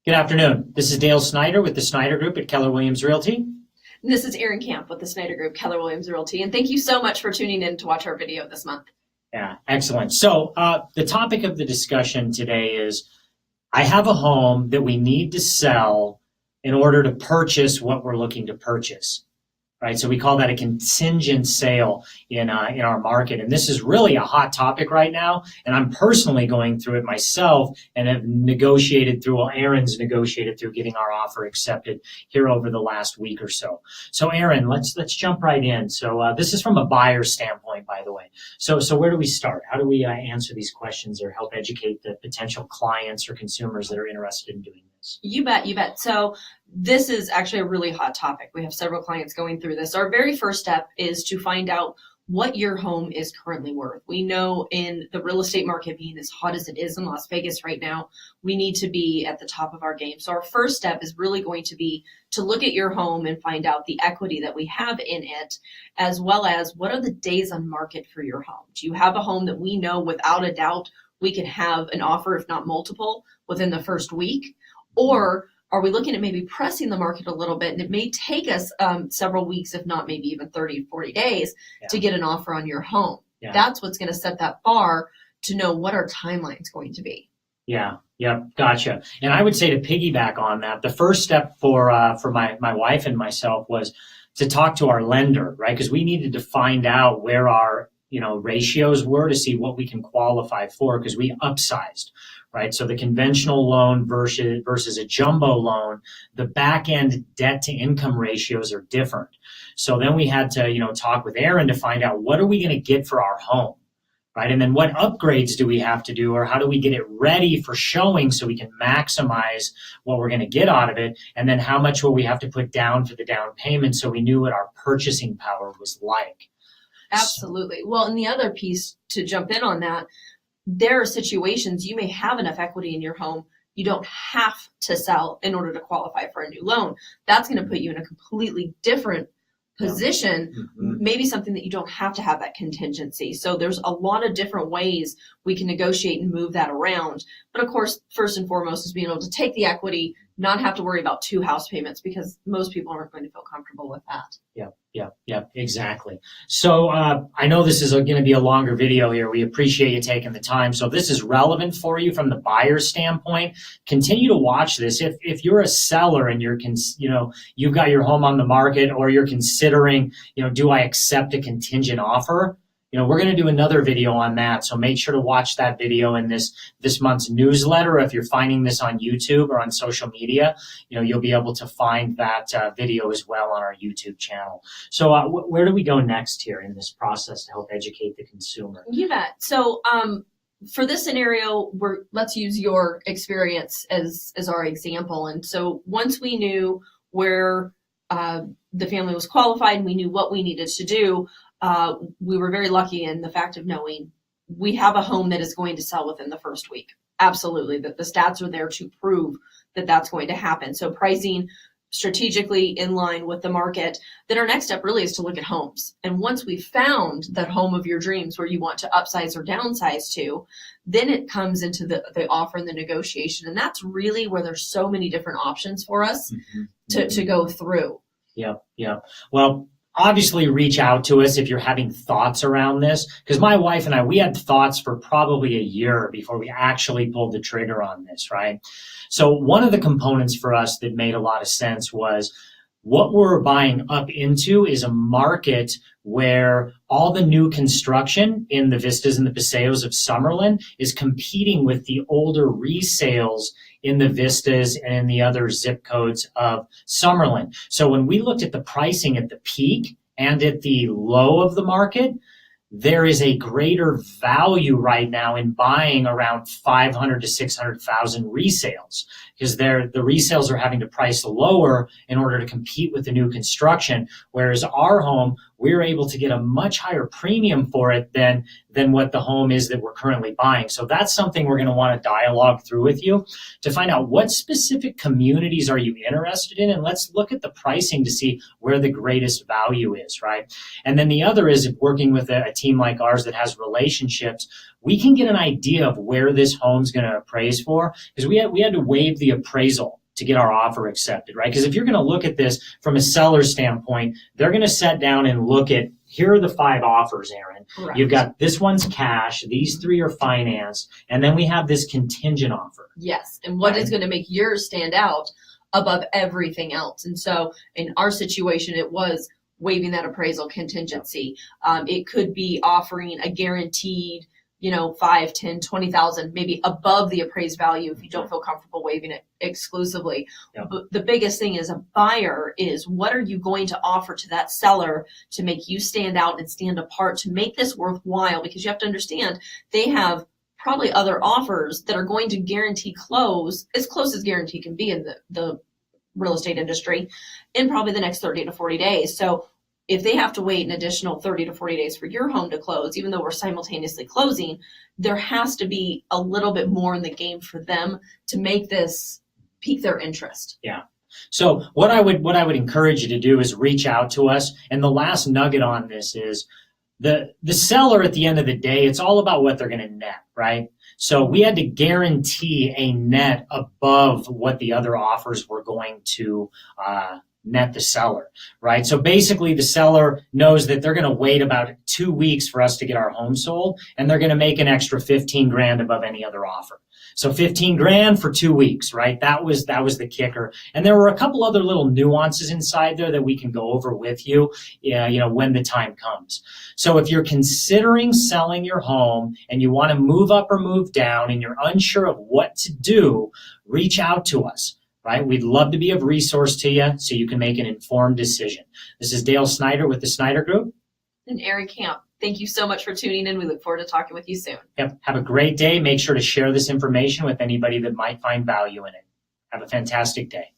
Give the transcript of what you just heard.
Good afternoon. This is Dale Snyder with the Snyder Group at Keller Williams Realty. And this is Erin Camp with the Snyder Group, Keller Williams Realty. And thank you so much for tuning in to watch our video this month. Yeah, excellent. So the topic of the discussion today is I have a home that we need to sell in order to purchase what we're looking to purchase. Right, so we call that a contingent sale in our market, and this is really a hot topic right now. And I'm personally going through it myself, and have negotiated through. Well, Erin's negotiated through getting our offer accepted here over the last week or so. So, Erin, let's jump right in. So, this is from a buyer's standpoint, by the way. So where do we start? How do we answer these questions or help educate the potential clients or consumers that are interested in doing this? You bet, you bet. So this is actually a really hot topic. We have several clients going through this. Our very first step is to find out what your home is currently worth. We know in the real estate market being as hot as it is in Las Vegas right now, we need to be at the top of our game. So our first step is really going to be to look at your home and find out the equity that we have in it, as well as what are the days on market for your home. Do you have a home that we know without a doubt we can have an offer, if not multiple, within the first week? Or are we looking at maybe pressing the market a little bit, and it may take us several weeks, if not maybe even 30, 40 days to get an offer on your home? Yeah. That's what's going to set that bar to know what our timeline is going to be. Yeah, gotcha. And I would say to piggyback on that, the first step for my wife and myself was to talk to our lender, right? Because we needed to find out where our ratios were to see what we can qualify for, because we upsized, right? So the conventional loan versus a jumbo loan, the back end debt to income ratios are different. So then we had to, talk with Erin to find out what are we going to get for our home, right? And then what upgrades do we have to do, or how do we get it ready for showing so we can maximize what we're going to get out of it? And then how much will we have to put down for the down payment so we knew what our purchasing power was like? Absolutely. Well, and the other piece to jump in on that, there are situations you may have enough equity in your home. You don't have to sell in order to qualify for a new loan. That's going to put you in a completely different position, maybe something that you don't have to have that contingency. So there's a lot of different ways we can negotiate and move that around. But of course, first and foremost is being able to take the equity, not have to worry about 2 house payments, because most people aren't going to feel comfortable with that. Yeah, exactly. So I know this is going to be a longer video here. We appreciate you taking the time. So if this is relevant for you from the buyer's standpoint, continue to watch this. If you're a seller and you've got your home on the market, or you're considering, do I accept a contingent offer? We're going to do another video on that. So make sure to watch that video in this month's newsletter. If you're finding this on YouTube or on social media, you'll be able to find that video as well on our YouTube channel. So where do we go next here in this process to help educate the consumer? You bet. So for this scenario, let's use your experience as our example. And so once we knew where the family was qualified and we knew what we needed to do, we were very lucky in the fact of knowing we have a home that is going to sell within the first week. Absolutely. That the stats are there to prove that that's going to happen. So pricing strategically in line with the market. Then our next step really is to look at homes. And once we've found that home of your dreams where you want to upsize or downsize to, then it comes into the offer and the negotiation. And that's really where there's so many different options for us to go through. Yeah. Well, obviously reach out to us if you're having thoughts around this, because my wife and we had thoughts for probably a year before we actually pulled the trigger on this, right? So one of the components for us that made a lot of sense was what we're buying up into is a market where all the new construction in the Vistas and the Paseos of Summerlin is competing with the older resales in the Vistas and in the other zip codes of Summerlin. So when we looked at the pricing at the peak and at the low of the market, there is a greater value right now in buying around 500 to 600,000 resales, because the resales are having to price lower in order to compete with the new construction. Whereas our home, we're able to get a much higher premium for it than what the home is that we're currently buying. So that's something we're going to want to dialogue through with you to find out what specific communities are you interested in, and let's look at the pricing to see where the greatest value is, right? And then the other is, if working with a team like ours that has relationships, we can get an idea of where this home's going to appraise for, because we had to waive the appraisal to get our offer accepted, right? Because if you're going to look at this from a seller's standpoint, they're going to sit down and look at, here are the 5 offers, Erin. Correct. You've got this one's cash, these 3 are financed, and then we have this contingent offer. Yes, and what is going to make yours stand out above everything else? And so in our situation, it was waiving that appraisal contingency. It could be offering a guaranteed 5, 10, 20,000, maybe above the appraised value if you don't feel comfortable waiving it exclusively. Yep. But the biggest thing as a buyer is, what are you going to offer to that seller to make you stand out and stand apart, to make this worthwhile? Because you have to understand, they have probably other offers that are going to guarantee close, as close as guarantee can be in the real estate industry, in probably the next 30 to 40 days. So if they have to wait an additional 30 to 40 days for your home to close, even though we're simultaneously closing, there has to be a little bit more in the game for them to make this pique their interest. Yeah. So what I would encourage you to do is reach out to us. And the last nugget on this is, the seller, at the end of the day, it's all about what they're going to net, right? So we had to guarantee a net above what the other offers were going to net the seller, right? So basically the seller knows that they're going to wait about 2 weeks for us to get our home sold, and they're going to make an extra 15 grand above any other offer. So 15 grand for 2 weeks, right? That was the kicker. And there were a couple other little nuances inside there that we can go over with you, when the time comes. So if you're considering selling your home and you want to move up or move down and you're unsure of what to do, reach out to us. Right? We'd love to be of resource to you so you can make an informed decision. This is Dale Snyder with the Snyder Group. And Erin Camp, thank you so much for tuning in. We look forward to talking with you soon. Yep. Have a great day. Make sure to share this information with anybody that might find value in it. Have a fantastic day.